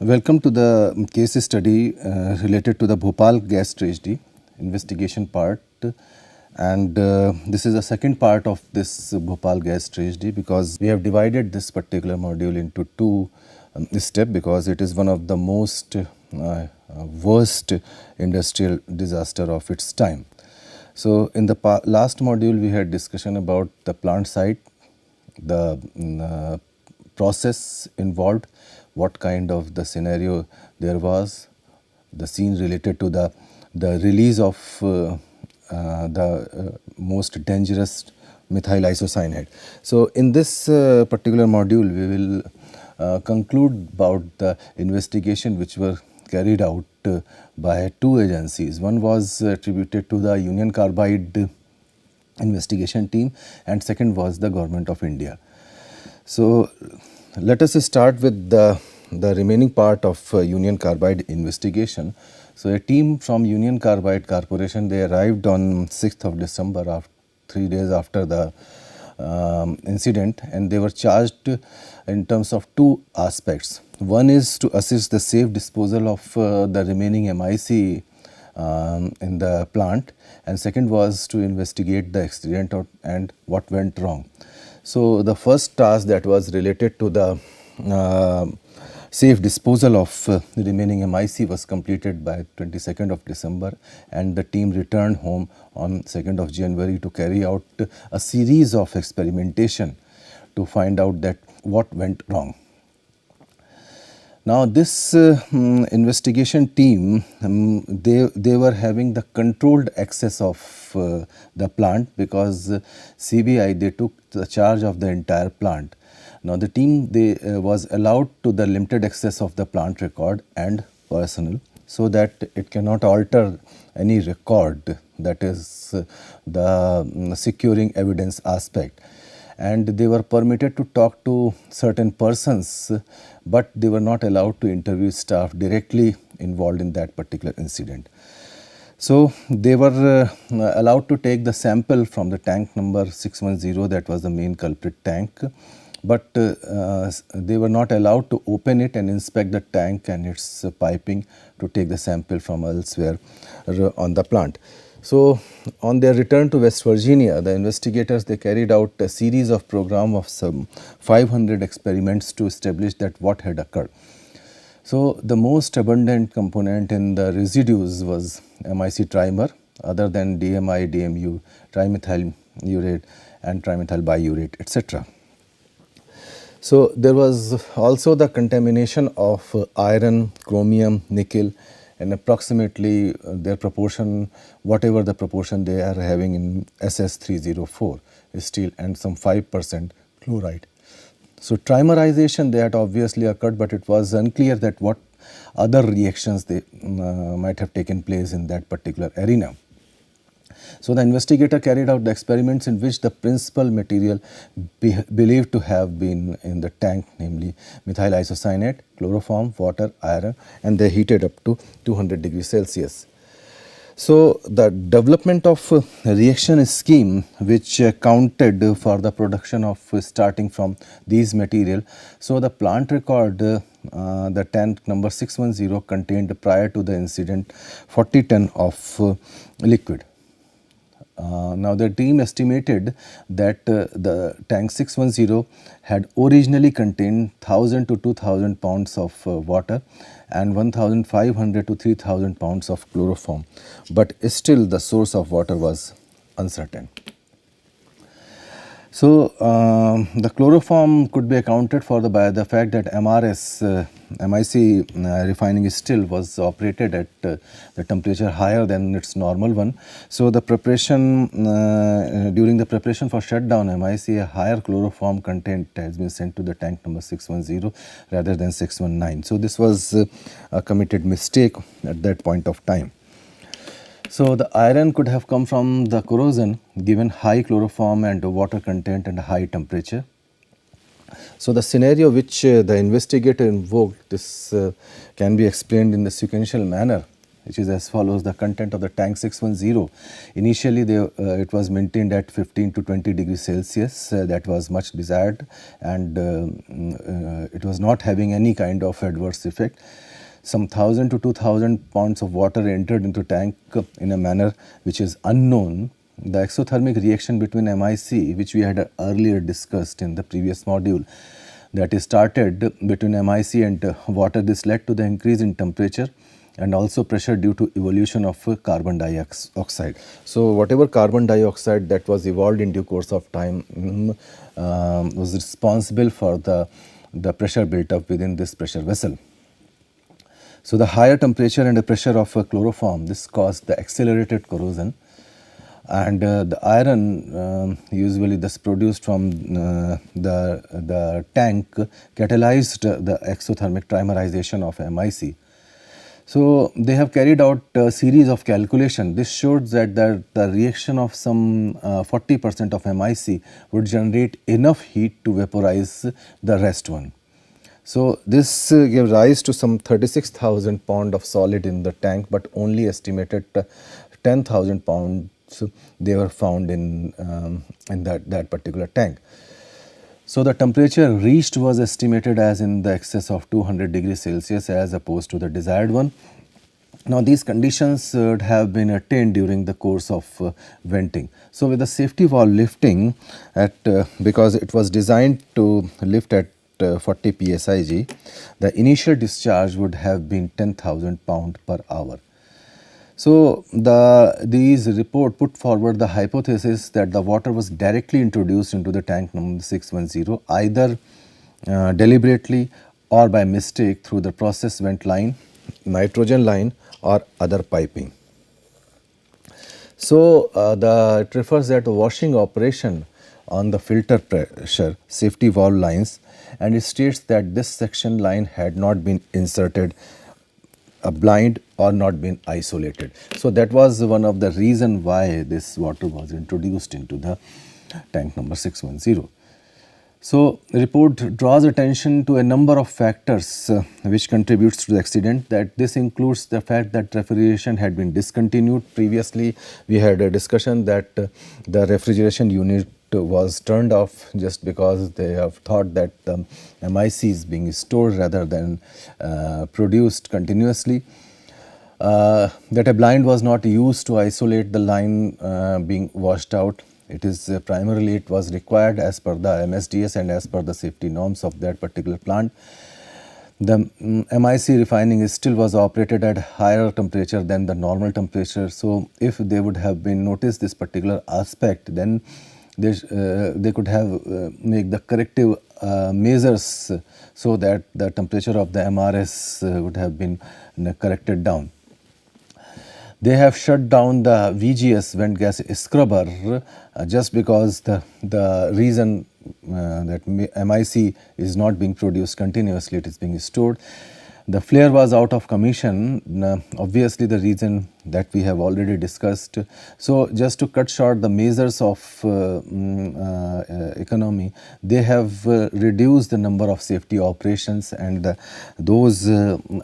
Welcome to the case study related to the Bhopal gas tragedy investigation part, and this is the second part of this Bhopal gas tragedy because we have divided this particular module into two steps because it is one of the most worst industrial disaster of its time. So in the last module we had discussion about the plant site, the process involved, what kind of the scenario there was, the scene related to the release of the most dangerous methyl isocyanate. So in this particular module we will conclude about the investigation which were carried out by two agencies. One was attributed to the Union Carbide investigation team and second was the Government of India. So let us start with the remaining part of Union Carbide investigation. So a team from Union Carbide Corporation, they arrived on 6th of December, 3 days after the incident, and they were charged in terms of two aspects. One is to assist the safe disposal of the remaining MIC in the plant, and second was to investigate the accident and what went wrong. So the first task that was related to the safe disposal of the remaining MIC was completed by 22nd of December, and the team returned home on 2nd of January to carry out a series of experimentation to find out that what went wrong. Now this investigation team, they were having the controlled access of the plant because CBI, they took the charge of the entire plant. Now the team, they was allowed to the limited access of the plant record and personnel so that it cannot alter any record, that is the securing evidence aspect. And they were permitted to talk to certain persons, but they were not allowed to interview staff directly involved in that particular incident. So they were allowed to take the sample from the tank number 610, that was the main culprit tank, but they were not allowed to open it and inspect the tank and its piping to take the sample from elsewhere on the plant. So on their return to West Virginia, the investigators, they carried out a series of program of some 500 experiments to establish that what had occurred. So the most abundant component in the residues was MIC trimer other than DMI, DMU, trimethyl urate and trimethyl biurate, etc. So there was also the contamination of iron, chromium, nickel, and approximately their proportion, whatever the proportion they are having in SS304 steel and some 5% chloride. So trimerization, that obviously occurred, but it was unclear that what other reactions they might have taken place in that particular arena. So the investigator carried out the experiments in which the principal material believed to have been in the tank, namely methyl isocyanate, chloroform, water, iron, and they heated up to 200 degrees Celsius. So the development of reaction scheme which counted for the production of starting from these material. So the plant record, the tank number 610 contained prior to the incident 40 ton of liquid. Now the team estimated that the tank 610 had originally contained 1000 to 2000 pounds of water and 1500 to 3000 pounds of chloroform, but still the source of water was uncertain. So the chloroform could be accounted for by the fact that MRS, MIC refining still was operated at the temperature higher than its normal one. So the preparation, during the preparation for shutdown MIC, a higher chloroform content has been sent to the tank number 610 rather than 619. So this was a committed mistake at that point of time. So the iron could have come from the corrosion given high chloroform and water content and high temperature. So the scenario which the investigator invoked, this can be explained in the sequential manner which is as follows. The content of the tank 610, initially it was maintained at 15 to 20 degrees Celsius. That was much desired, and it was not having any kind of adverse effect. Some 1000 to 2000 pounds of water entered into tank in a manner which is unknown. The exothermic reaction between MIC, which we had earlier discussed in the previous module, that is started between MIC and water, this led to the increase in temperature and also pressure due to evolution of carbon dioxide. So whatever carbon dioxide that was evolved in due course of time was responsible for the pressure built up within this pressure vessel. So the higher temperature and the pressure of chloroform, this caused the accelerated corrosion, and the iron usually thus produced from the tank catalyzed the exothermic trimerization of MIC. So they have carried out a series of calculation. This showed that the reaction of some 40% of MIC would generate enough heat to vaporize the rest one. So this gave rise to some 36,000 pound of solid in the tank, but only estimated 10,000 pounds they were found in that particular tank. So the temperature reached was estimated as in the excess of 200 degrees Celsius as opposed to the desired one. Now these conditions would have been attained during the course of venting. So with the safety valve lifting because it was designed to lift at 40 psig, the initial discharge would have been 10,000 pound per hour. So these report put forward the hypothesis that the water was directly introduced into the tank number 610 either deliberately or by mistake through the process vent line, nitrogen line or other piping. So it refers that washing operation on the filter pressure safety valve lines, and it states that this section line had not been inserted a blind or not been isolated. So that was one of the reason why this water was introduced into the tank number 610. So report draws attention to a number of factors which contributes to the accident. That this includes the fact that refrigeration had been discontinued. Previously we had a discussion that the refrigeration unit was turned off just because they have thought that the MIC is being stored rather than produced continuously. That a blind was not used to isolate the line being washed out. It is primarily it was required as per the MSDS and as per the safety norms of that particular plant. The MIC refining still was operated at higher temperature than the normal temperature. So if they would have been noticed this particular aspect, then they could have make the corrective measures so that the temperature of the MRS would have been corrected down. They have shut down the VGS vent gas scrubber just because the reason that MIC is not being produced continuously, it is being stored. The flare was out of commission, obviously the reason that we have already discussed. So just to cut short the measures of economy, they have reduced the number of safety operations, and those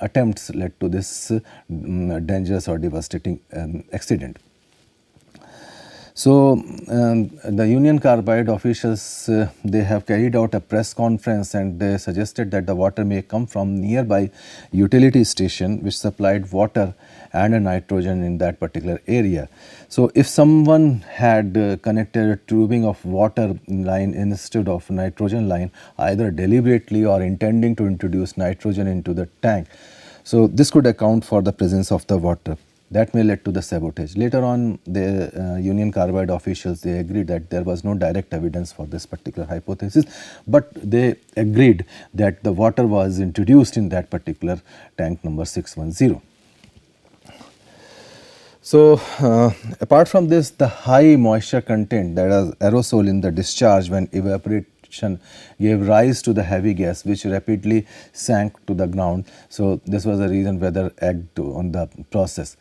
attempts led to this dangerous or devastating accident. So the Union Carbide officials, they have carried out a press conference and they suggested that the water may come from nearby utility station which supplied water and a nitrogen in that particular area. So if someone had connected a tubing of water line instead of nitrogen line, either deliberately or intending to introduce nitrogen into the tank, so this could account for the presence of the water. That may lead to the sabotage. Later on, the Union Carbide officials, they agreed that there was no direct evidence for this particular hypothesis, but they agreed that the water was introduced in that particular tank number 610. So apart from this, the high moisture content, that is aerosol in the discharge when evaporation gave rise to the heavy gas which rapidly sank to the ground. So this was the reason weather egged on the process.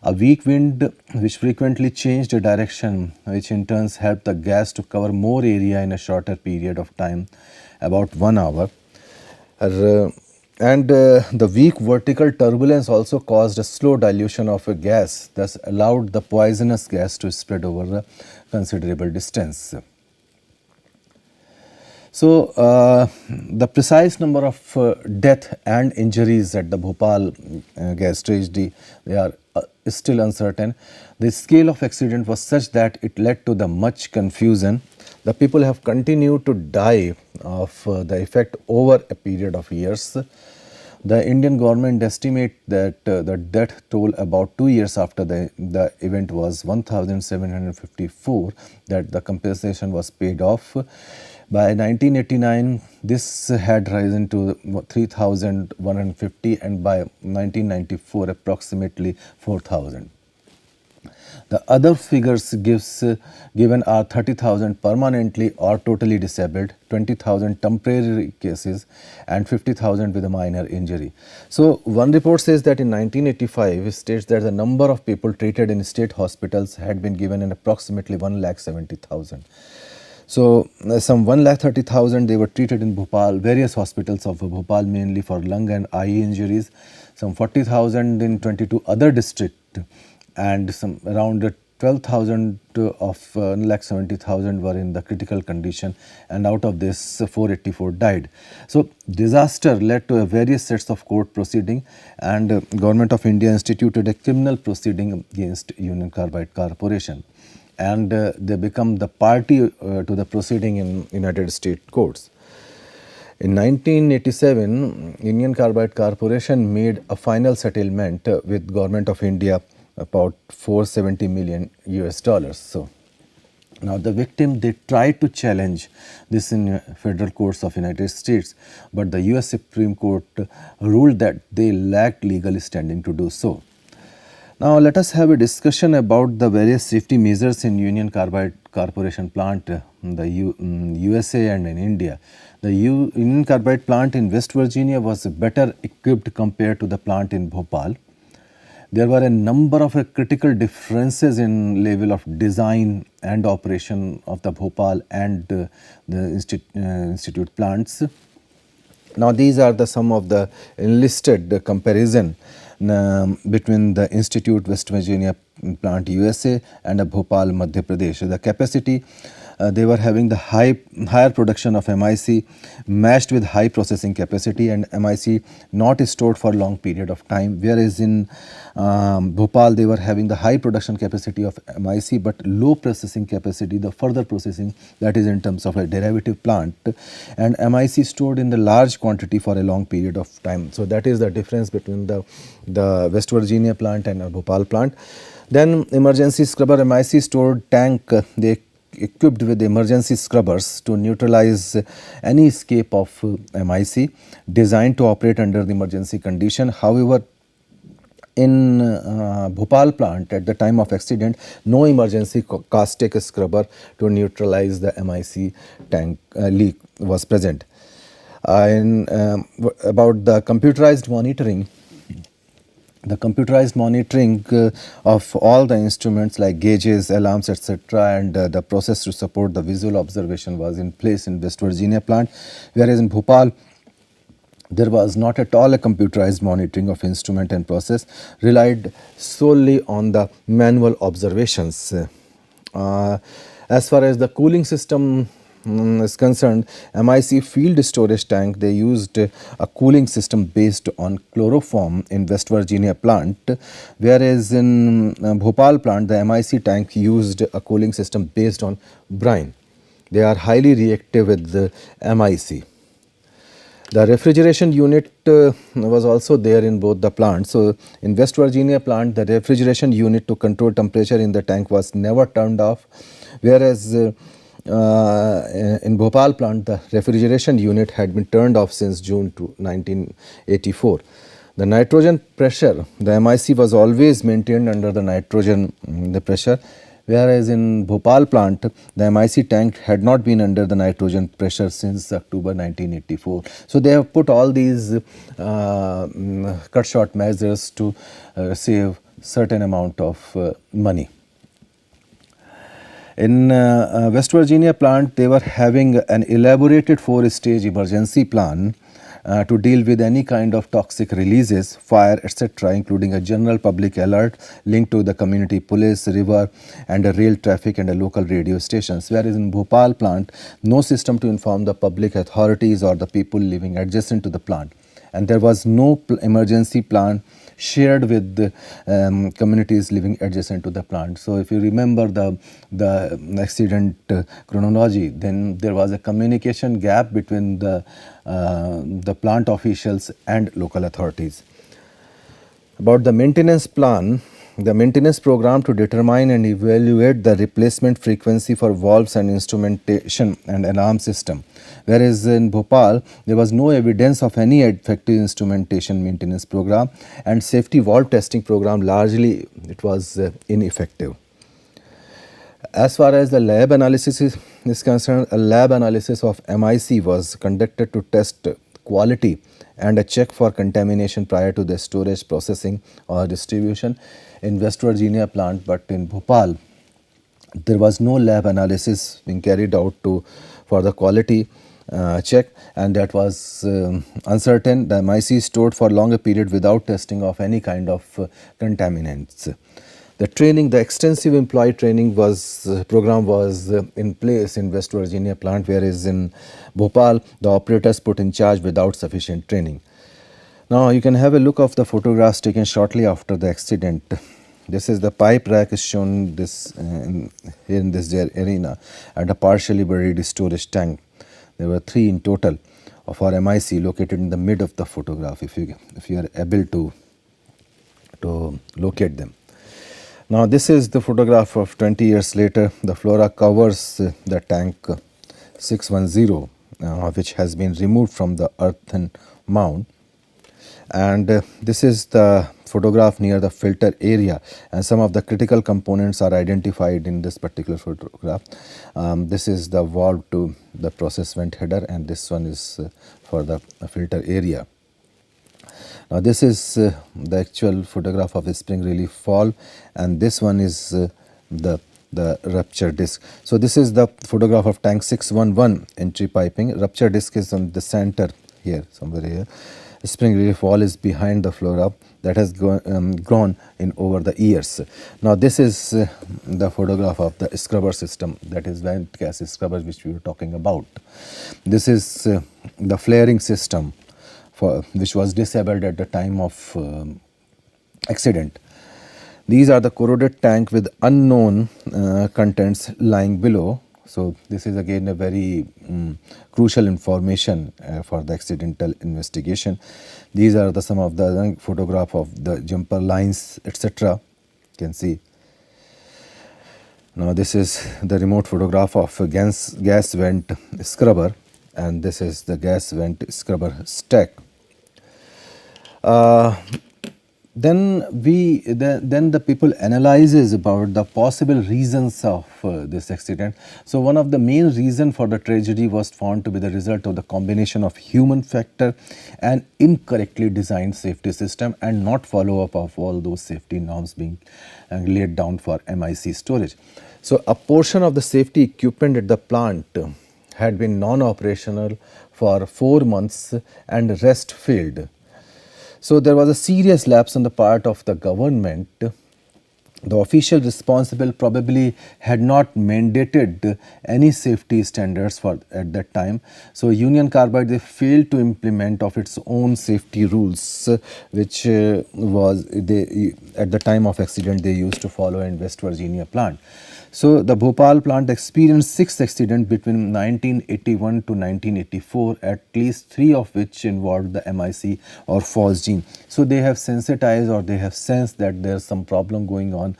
A weak wind which frequently changed the direction, which in turn helped the gas to cover more area in a shorter period of time, about 1 hour. and the weak vertical turbulence also caused a slow dilution of a gas, thus allowed the poisonous gas to spread over a considerable distance. So, the precise number of death and injuries at the Bhopal gas tragedy, they are still uncertain. The scale of accident was such that it led to the much confusion. The people have continued to die of the effect over a period of years. The Indian government estimate that the death toll about 2 years after the event was 1,754, that the compensation was paid off. By 1989, this had risen to 3,150, and by 1994 approximately 4,000. The other figures given are 30,000 permanently or totally disabled, 20,000 temporary cases, and 50,000 with a minor injury. So, one report says that in 1985 states that the number of people treated in state hospitals had been given in approximately 1,70,000. So, some 1,30,000 they were treated in Bhopal, various hospitals of Bhopal, mainly for lung and eye injuries, some 40,000 in 22 other districts, and some around 12,000 of 1,70,000 were in the critical condition, and out of this 484 died. So, disaster led to various sets of court proceeding, and Government of India instituted a criminal proceeding against Union Carbide Corporation, and they become the party to the proceeding in United States courts. In 1987, Union Carbide Corporation made a final settlement with Government of India about 470 million US dollars. So, now the victim, they tried to challenge this in federal courts of United States, but the US Supreme Court ruled that they lacked legal standing to do so. Now, let us have a discussion about the various safety measures in Union Carbide Corporation plant in the USA and in India. The Union Carbide plant in West Virginia was better equipped compared to the plant in Bhopal. There were a number of critical differences in level of design and operation of the Bhopal and the institute plants. Now, these are some of the enlisted comparison between the Institute West Virginia plant USA and Bhopal Madhya Pradesh. The capacity, they were having the higher production of MIC matched with high processing capacity, and MIC not stored for long period of time, whereas in Bhopal they were having the high production capacity of MIC but low processing capacity, the further processing, that is in terms of a derivative plant, and MIC stored in the large quantity for a long period of time. So, that is the difference between the West Virginia plant and Bhopal plant. Then emergency scrubber MIC stored tank, they equipped with emergency scrubbers to neutralize any escape of MIC, designed to operate under the emergency condition. However, in Bhopal plant at the time of accident, no emergency caustic scrubber to neutralize the MIC tank leak was present. About the computerized monitoring, the computerized monitoring of all the instruments like gauges, alarms, etc., and the process to support the visual observation was in place in West Virginia plant, whereas in Bhopal there was not at all a computerized monitoring of instrument and process, relied solely on the manual observations. As far as the cooling system is concerned, MIC field storage tank, they used a cooling system based on chloroform in West Virginia plant, whereas in Bhopal plant the MIC tank used a cooling system based on brine. They are highly reactive with the MIC. The refrigeration unit was also there in both the plants. So, in West Virginia plant, the refrigeration unit to control temperature in the tank was never turned off, whereas in Bhopal plant, the refrigeration unit had been turned off since June 1984. The nitrogen pressure, the MIC was always maintained under the nitrogen the pressure, whereas in Bhopal plant, the MIC tank had not been under the nitrogen pressure since October 1984. So, they have put all these cut short measures to save certain amount of money. In West Virginia plant, they were having an elaborated 4-stage emergency plan to deal with any kind of toxic releases, fire, etc., including a general public alert linked to the community police, river, and a rail traffic and a local radio stations. Whereas in Bhopal plant, no system to inform the public authorities or the people living adjacent to the plant, and there was no emergency plan shared with the communities living adjacent to the plant. So if you remember the accident chronology, then there was a communication gap between the plant officials and local authorities. About the maintenance plan, the maintenance program to determine and evaluate the replacement frequency for valves and instrumentation and alarm system. Whereas in Bhopal, there was no evidence of any effective instrumentation maintenance program, and safety valve testing program largely it was ineffective. As far as the lab analysis is concerned, a lab analysis of MIC was conducted to test quality and a check for contamination prior to the storage, processing or distribution in West Virginia plant. But in Bhopal, there was no lab analysis being carried out for the quality check, and that was uncertain. The MIC stored for longer period without testing of any kind of contaminants. The training, the extensive employee training program was in place in West Virginia plant, whereas in Bhopal, the operators put in charge without sufficient training. Now you can have a look of the photographs taken shortly after the accident. This is the pipe rack is shown here in this arena, and a partially buried storage tank. There were 3 in total of our MIC located in the mid of the photograph, if you are able to locate them. Now this is the photograph of 20 years later. The flora covers the tank 610, which has been removed from the earthen mound, and this is the photograph near the filter area, and some of the critical components are identified in this particular photograph. This is the valve to the process vent header, and this one is for the filter area. Now this is the actual photograph of the spring relief valve, and this one is the rupture disc. So this is the photograph of tank 611 entry piping. Rupture disc is on the center here, somewhere here. The spring relief valve is behind the flora that has grown in over the years. Now this is the photograph of the scrubber system, that is vent gas scrubber which we were talking about. This is the flaring system which was disabled at the time of accident. These are the corroded tank with unknown contents lying below. So this is again a very crucial information for the accidental investigation. These are some of the photograph of the jumper lines, etc. You can see. Now this is the remote photograph of a gas vent scrubber, and this is the gas vent scrubber stack. Then the people analyzes about the possible reasons of this accident. So one of the main reason for the tragedy was found to be the result of the combination of human factor and incorrectly designed safety system, and not follow up of all those safety norms being laid down for MIC storage. So a portion of the safety equipment at the plant had been non-operational for 4 months and rest failed. So there was a serious lapse on the part of the government. The official responsible probably had not mandated any safety standards at that time. So Union Carbide, they failed to implement of its own safety rules, which at the time of accident they used to follow in West Virginia plant. So the Bhopal plant experienced 6 accidents between 1981 to 1984, at least 3 of which involved the MIC or phosgene. So they have sensitized, or they have sensed that there is some problem going on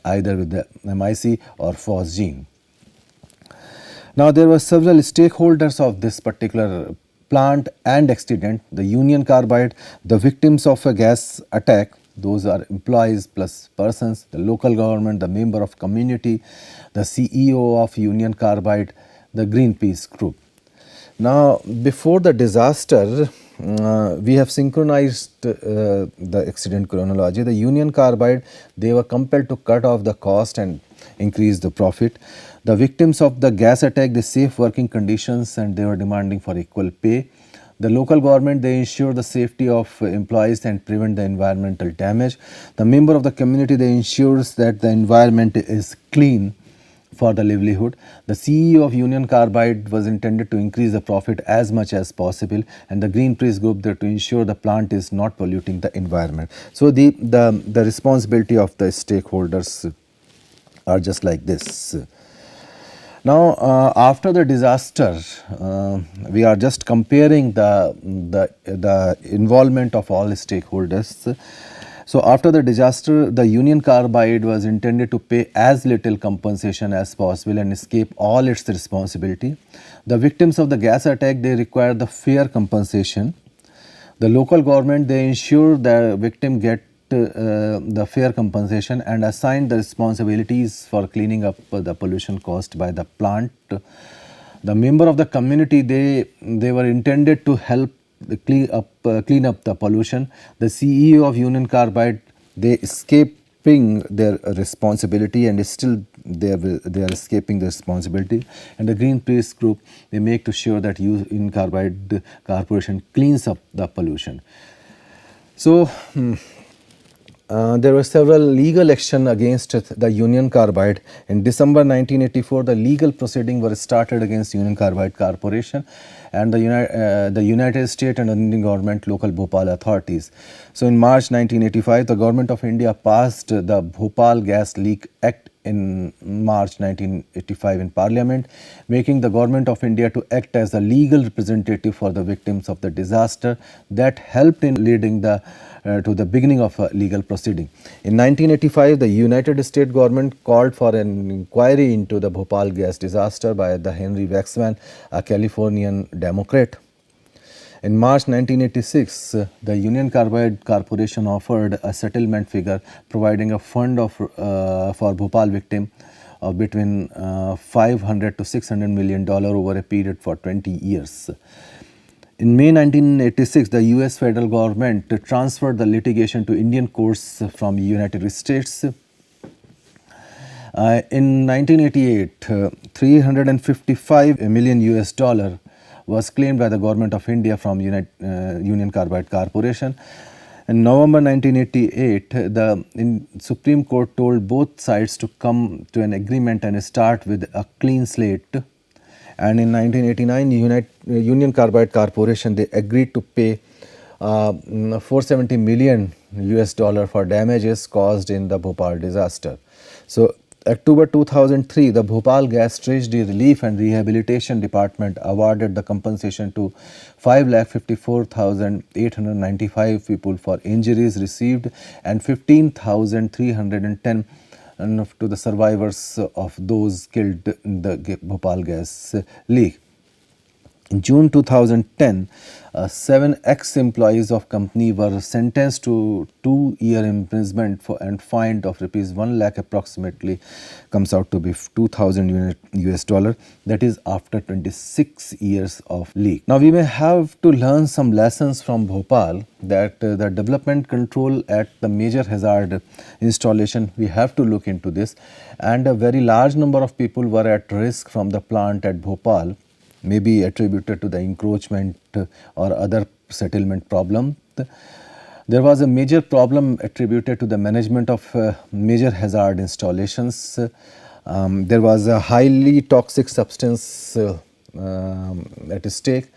either with the MIC or phosgene. Now there were several stakeholders of this particular plant and accident: the Union Carbide, the victims of a gas attack, those are employees plus persons, the local government, the member of community, the CEO of Union Carbide, the Greenpeace group. Now before the disaster, we have synchronized the accident chronology. The Union Carbide, they were compelled to cut off the cost and increase the profit. The victims of the gas attack, the safe working conditions, and they were demanding for equal pay. The local government, they ensure the safety of employees and prevent the environmental damage. The member of the community, they ensures that the environment is clean for the livelihood. The CEO of Union Carbide was intended to increase the profit as much as possible, and the Greenpeace group there to ensure the plant is not polluting the environment. So the responsibility of the stakeholders are just like this. Now, after the disaster, we are just comparing the involvement of all stakeholders. So, after the disaster, the Union Carbide was intended to pay as little compensation as possible and escape all its responsibility. The victims of the gas attack, they require the fair compensation. The local government, they ensure the victim get the fair compensation and assign the responsibilities for cleaning up the pollution caused by the plant. The member of the community, they were intended to help clean up the pollution. The CEO of Union Carbide, they escaping their responsibility and still they are escaping the responsibility. And the Greenpeace group, they make to sure that Union Carbide Corporation cleans up the pollution. So there were several legal action against the Union Carbide. In December 1984, the legal proceeding were started against Union Carbide Corporation and the United States and Indian government local Bhopal authorities. So in March 1985, the government of India passed the Bhopal Gas Leak Act in March 1985 in Parliament, making the government of India to act as the legal representative for the victims of the disaster. That helped in leading to the beginning of a legal proceeding. In 1985, the United States government called for an inquiry into the Bhopal gas disaster by the Henry Waxman, a Californian Democrat. In March 1986, the Union Carbide Corporation offered a settlement figure providing a fund for Bhopal victim of between $500 to $600 million over a period for 20 years. In May 1986, the US federal government transferred the litigation to Indian courts from United States. In 1988, $355 million US was claimed by the government of India from Union Carbide Corporation. In November 1988, the Supreme Court told both sides to come to an agreement and start with a clean slate. And in 1989, Union Carbide Corporation, they agreed to pay $470 million US for damages caused in the Bhopal disaster. So October 2003, the Bhopal Gas Tragedy Relief and Rehabilitation Department awarded the compensation to 5,54,895 people for injuries received and 15,310 to the survivors of those killed in the Bhopal gas leak. In June 2010, 7 ex-employees of company were sentenced to 2-year imprisonment and fined of rupees 1 lakh approximately, comes out to be 2,000 US dollar. That is after 26 years of leak. Now we may have to learn some lessons from Bhopal that the development control at the major hazard installation, we have to look into this, and a very large number of people were at risk from the plant at Bhopal, may be attributed to the encroachment or other settlement problem. There was a major problem attributed to the management of major hazard installations. There was a highly toxic substance at stake.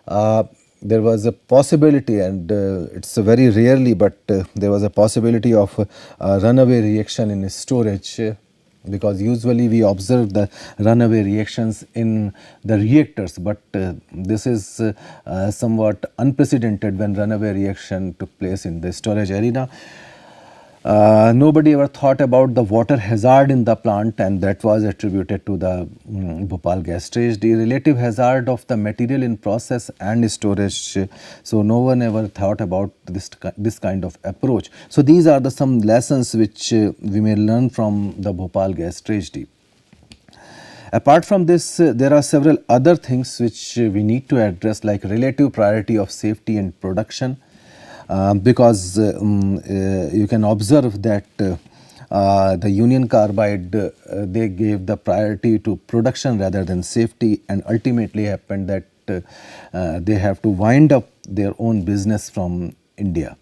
There was a possibility, and it's very rarely, but there was a possibility of runaway reaction in storage, because usually we observe the runaway reactions in the reactors, but this is somewhat unprecedented when runaway reaction took place in the storage arena. Nobody ever thought about the water hazard in the plant, and that was attributed to the Bhopal gas tragedy. Relative hazard of the material in process and storage, so no one ever thought about this kind of approach. So these are some lessons which we may learn from the Bhopal gas tragedy. Apart from this, there are several other things which we need to address, like relative priority of safety and production. Because you can observe that the Union Carbide, they gave the priority to production rather than safety, and ultimately happened that they have to wind up their own business from India.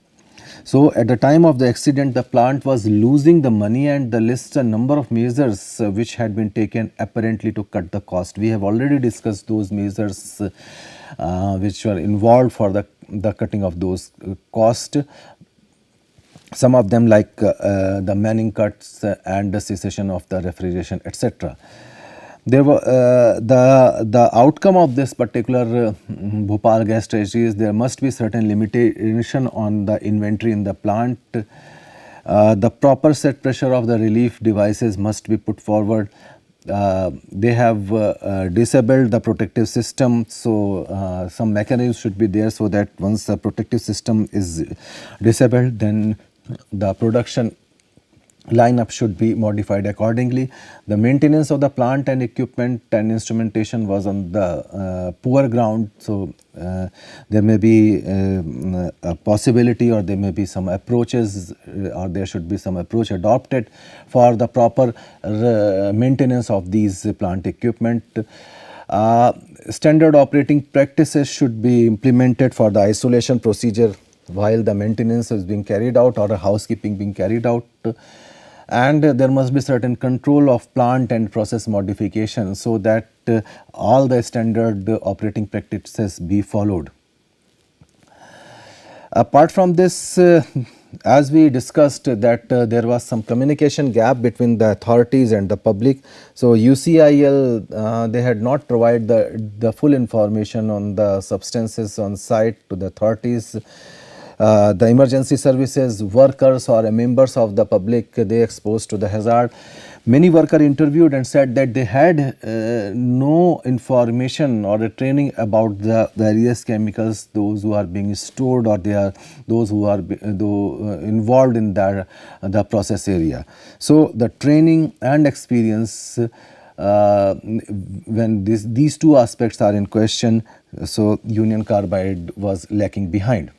So at the time of the accident, the plant was losing the money, and the lists a number of measures which had been taken apparently to cut the cost. We have already discussed those measures which were involved for the cutting of those costs. Some of them like the manning cuts and the cessation of the refrigeration, etc. There were the outcome of this particular Bhopal gas tragedy is there must be certain limitation on the inventory in the plant. The proper set pressure of the relief devices must be put forward. They have disabled the protective system, so some mechanisms should be there so that once the protective system is disabled, then the production lineup should be modified accordingly. The maintenance of the plant and equipment and instrumentation was on the poor ground, so there may be a possibility, or there may be some approaches, or there should be some approach adopted for the proper maintenance of these plant equipment. Standard operating practices should be implemented for the isolation procedure while the maintenance is being carried out or a housekeeping being carried out, and there must be certain control of plant and process modification so that all the standard operating practices be followed. Apart from this, as we discussed that there was some communication gap between the authorities and the public. So UCIL, they had not provided the full information on the substances on site to the authorities. The emergency services workers or members of the public, they exposed to the hazard. Many workers interviewed and said that they had no information or a training about the various chemicals, those who are being stored, or they are those who are involved in the process area. So the training and experience, when these two aspects are in question, so Union Carbide was lacking behind.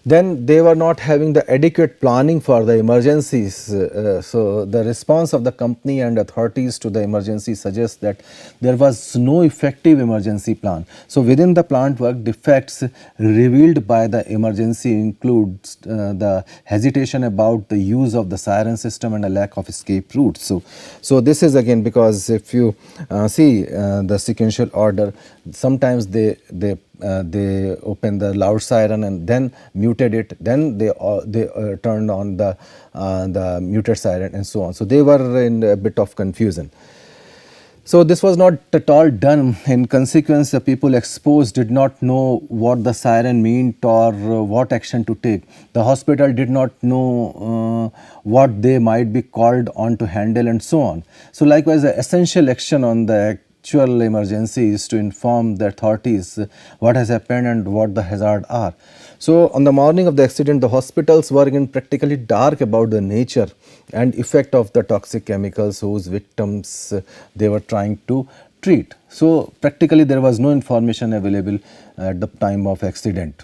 Then they were not having the adequate planning for the emergencies. So the response of the company and authorities to the emergency suggests that there was no effective emergency plan. So within the plant work, defects revealed by the emergency includes the hesitation about the use of the siren system and a lack of escape routes. So this is again because if you see the sequential order, sometimes they open the loud siren and then muted it, then they turned on the muted siren and so on. So they were in a bit of confusion. So this was not at all done. In consequence, the people exposed did not know what the siren meant or what action to take. The hospital did not know what they might be called on to handle and so on. So likewise, the essential action on the actual emergency is to inform the authorities what has happened and what the hazards are. So on the morning of the accident, the hospitals were in practically dark about the nature and effect of the toxic chemicals whose victims they were trying to treat. So practically there was no information available at the time of accident.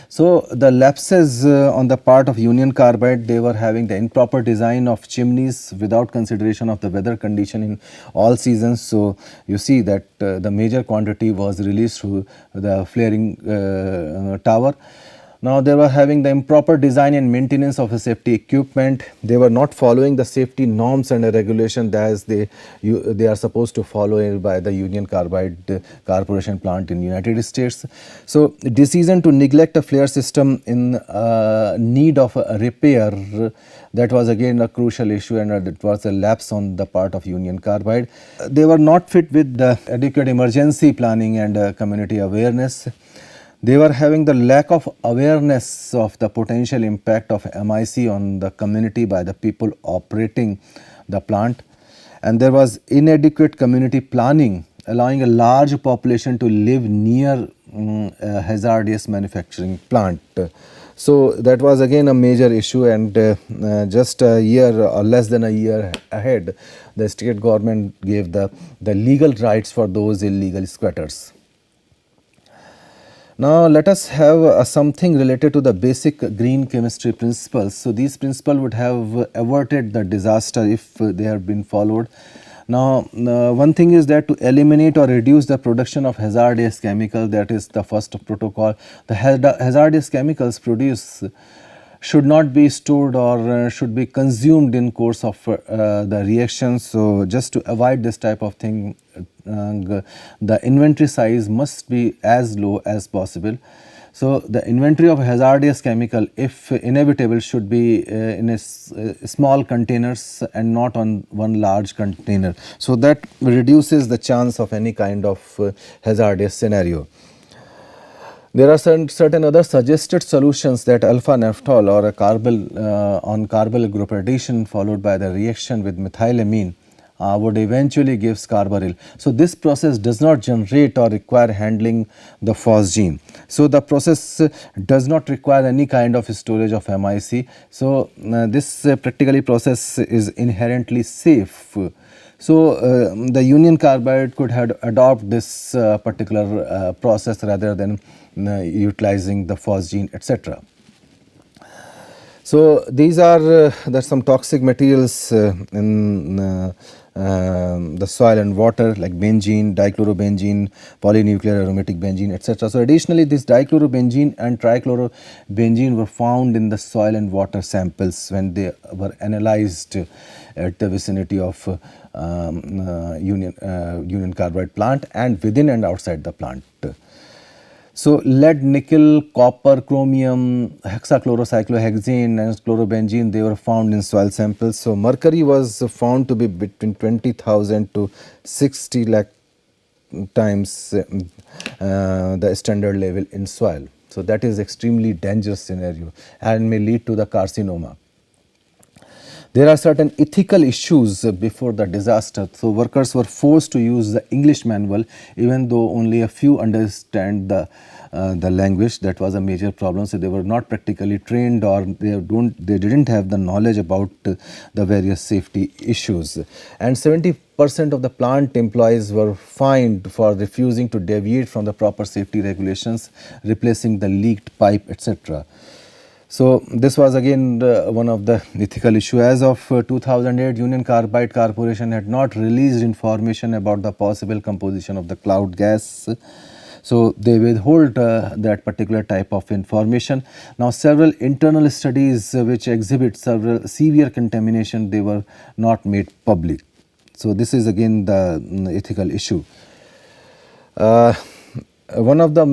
So the lapses on the part of Union Carbide, they were having the improper design of chimneys without consideration of the weather condition in all seasons. So you see that the major quantity was released through the flaring tower. Now they were having the improper design and maintenance of the safety equipment. They were not following the safety norms and regulation as they are supposed to follow by the Union Carbide Corporation plant in United States. So decision to neglect a flare system in need of a repair, that was again a crucial issue, and it was a lapse on the part of Union Carbide. They were not fit with the adequate emergency planning and community awareness. They were having the lack of awareness of the potential impact of MIC on the community by the people operating the plant, and there was inadequate community planning allowing a large population to live near a hazardous manufacturing plant. So that was again a major issue, and just a year or less than a year ahead, the state government gave the legal rights for those illegal squatters. Now let us have something related to the basic green chemistry principles. So these principles would have averted the disaster if they had been followed. Now, one thing is that to eliminate or reduce the production of hazardous chemical, that is the first protocol. The hazardous chemicals produced should not be stored or should be consumed in course of the reaction. So, just to avoid this type of thing, the inventory size must be as low as possible. So, the inventory of hazardous chemical, if inevitable, should be in small containers and not on one large container. So, that reduces the chance of any kind of hazardous scenario. There are certain other suggested solutions that alpha naphthol or a on carbyl group addition followed by the reaction with methylamine would eventually give carbaryl. So, this process does not generate or require handling the phosgene. So, the process does not require any kind of storage of MIC. So, this practically process is inherently safe. So, the Union Carbide could have adopt this particular process rather than utilizing the phosgene, etc. So, these are some toxic materials in the soil and water like benzene, dichlorobenzene, polynuclear aromatic benzene, etc. So, additionally this dichlorobenzene and trichlorobenzene were found in the soil and water samples when they were analyzed at the vicinity of Union Carbide plant and within and outside the plant. So, lead, nickel, copper, chromium, hexachlorocyclohexane and chlorobenzene, they were found in soil samples. So, mercury was found to be between 20,000 to 60 lakh times the standard level in soil. So, that is extremely dangerous scenario and may lead to the carcinoma. There are certain ethical issues before the disaster. So, workers were forced to use the English manual even though only a few understand the language. That was a major problem. So, they were not practically trained or they didn't have the knowledge about the various safety issues. And 70% of the plant employees were fined for refusing to deviate from the proper safety regulations, replacing the leaked pipe, etc. So, this was again one of the ethical issue. As of 2008, Union Carbide Corporation had not released information about the possible composition of the cloud gas. So, they withhold that particular type of information. Now, several internal studies which exhibit several severe contamination, they were not made public. So, this is again the ethical issue. One of the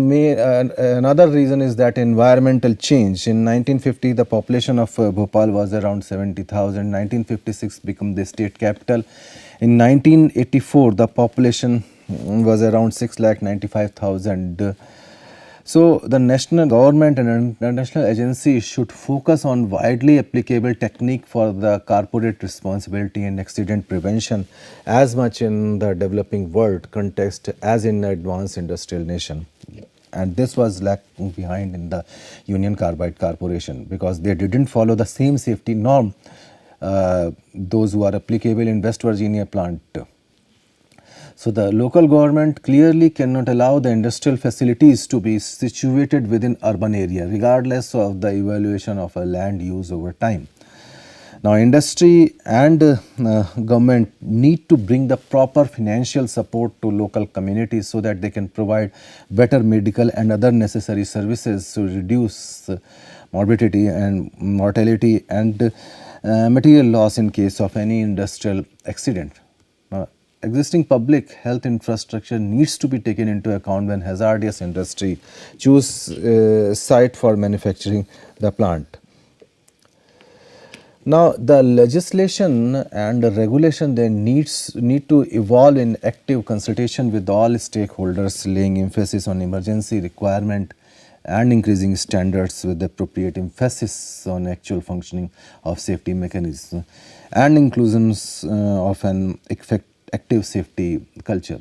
another reason is that environmental change. In 1950, the population of Bhopal was around 70,000. 1956 became the state capital. In 1984, the population was around 6,95,000. So, the national government and international agencies should focus on widely applicable technique for the corporate responsibility and accident prevention as much in the developing world context as in advanced industrial nation. And this was lacking behind in the Union Carbide Corporation because they didn't follow the same safety norm those who are applicable in West Virginia plant. So, the local government clearly cannot allow the industrial facilities to be situated within urban area regardless of the evaluation of a land use over time. Now, industry and government need to bring the proper financial support to local communities so that they can provide better medical and other necessary services to reduce morbidity and mortality and material loss in case of any industrial accident. Existing public health infrastructure needs to be taken into account when hazardous industry choose site for manufacturing the plant. Now, the legislation and the regulation then need to evolve in active consultation with all stakeholders, laying emphasis on emergency requirement and increasing standards with appropriate emphasis on actual functioning of safety mechanisms and inclusions of an active safety culture.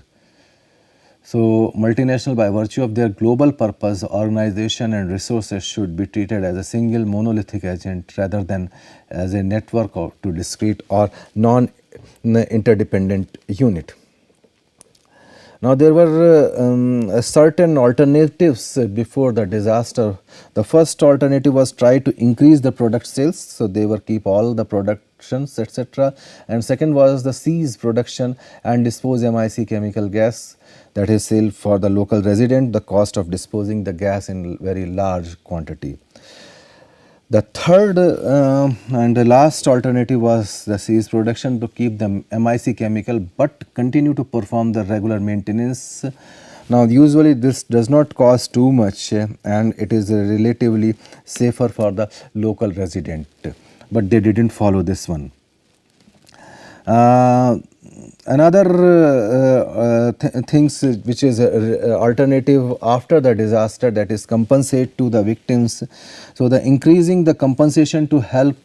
So, multinational by virtue of their global purpose, organization and resources should be treated as a single monolithic agent rather than as a network of to discrete or non-interdependent unit. Now, there were certain alternatives before the disaster. The first alternative was try to increase the product sales. So, they were keep all the product options, etc. And second was the seize production and dispose MIC chemical gas, that is sale for the local resident, the cost of disposing the gas in very large quantity. The third and the last alternative was the seize production to keep the MIC chemical but continue to perform the regular maintenance. Now usually this does not cost too much and it is relatively safer for the local resident, but they didn't follow this one. Another things which is alternative after the disaster, that is compensate to the victims. So the increasing the compensation to help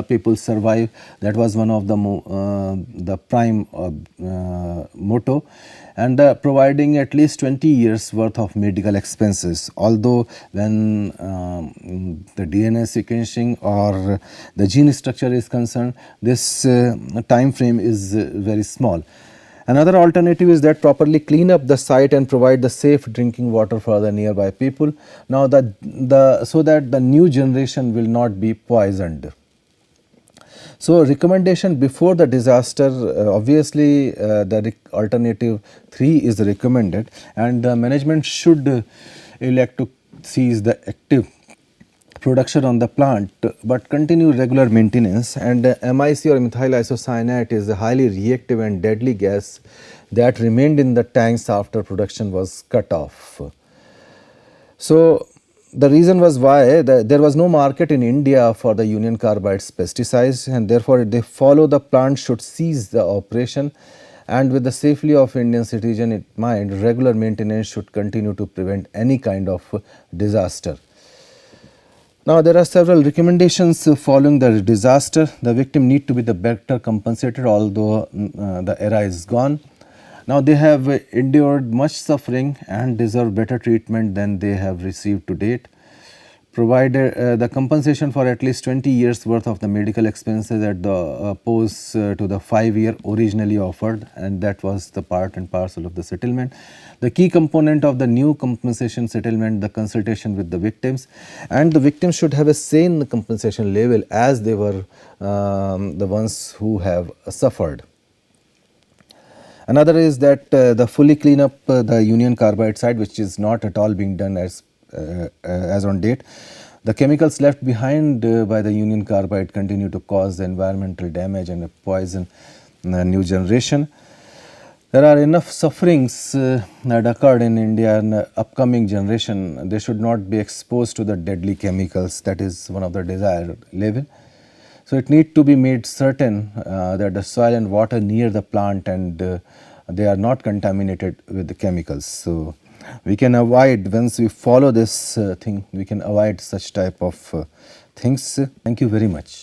people survive, that was one of the prime motto, and providing at least 20 years worth of medical expenses. Although when the DNA sequencing or the gene structure is concerned, this time frame is very small. Another alternative is that properly clean up the site and provide the safe drinking water for the nearby people. Now so that the new generation will not be poisoned. So recommendation before the disaster, obviously the alternative 3 is recommended, and the management should elect to cease the active production on the plant but continue regular maintenance. And MIC or methyl isocyanate is a highly reactive and deadly gas that remained in the tanks after production was cut off. So the reason was why there was no market in India for the Union Carbide's pesticides, and therefore they follow the plant should cease the operation, and with the safety of Indian citizen in mind, regular maintenance should continue to prevent any kind of disaster. Now there are several recommendations following the disaster. The victim need to be the better compensated, although the era is gone. Now they have endured much suffering and deserve better treatment than they have received to date. Provided the compensation for at least 20 years worth of the medical expenses at the opposed to the 5-year originally offered, and that was the part and parcel of the settlement. The key component of the new compensation settlement, the consultation with the victims, and the victims should have a say in the compensation level as they were the ones who have suffered. Another is that the fully clean up the Union Carbide site, which is not at all being done as on date. The chemicals left behind by the Union Carbide continue to cause the environmental damage and poison the new generation. There are enough sufferings that occurred in India and upcoming generation. They should not be exposed to the deadly chemicals. That is one of the desired level. So it need to be made certain that the soil and water near the plant and they are not contaminated with the chemicals. So we can avoid, once we follow this thing, we can avoid such type of things. Thank you very much.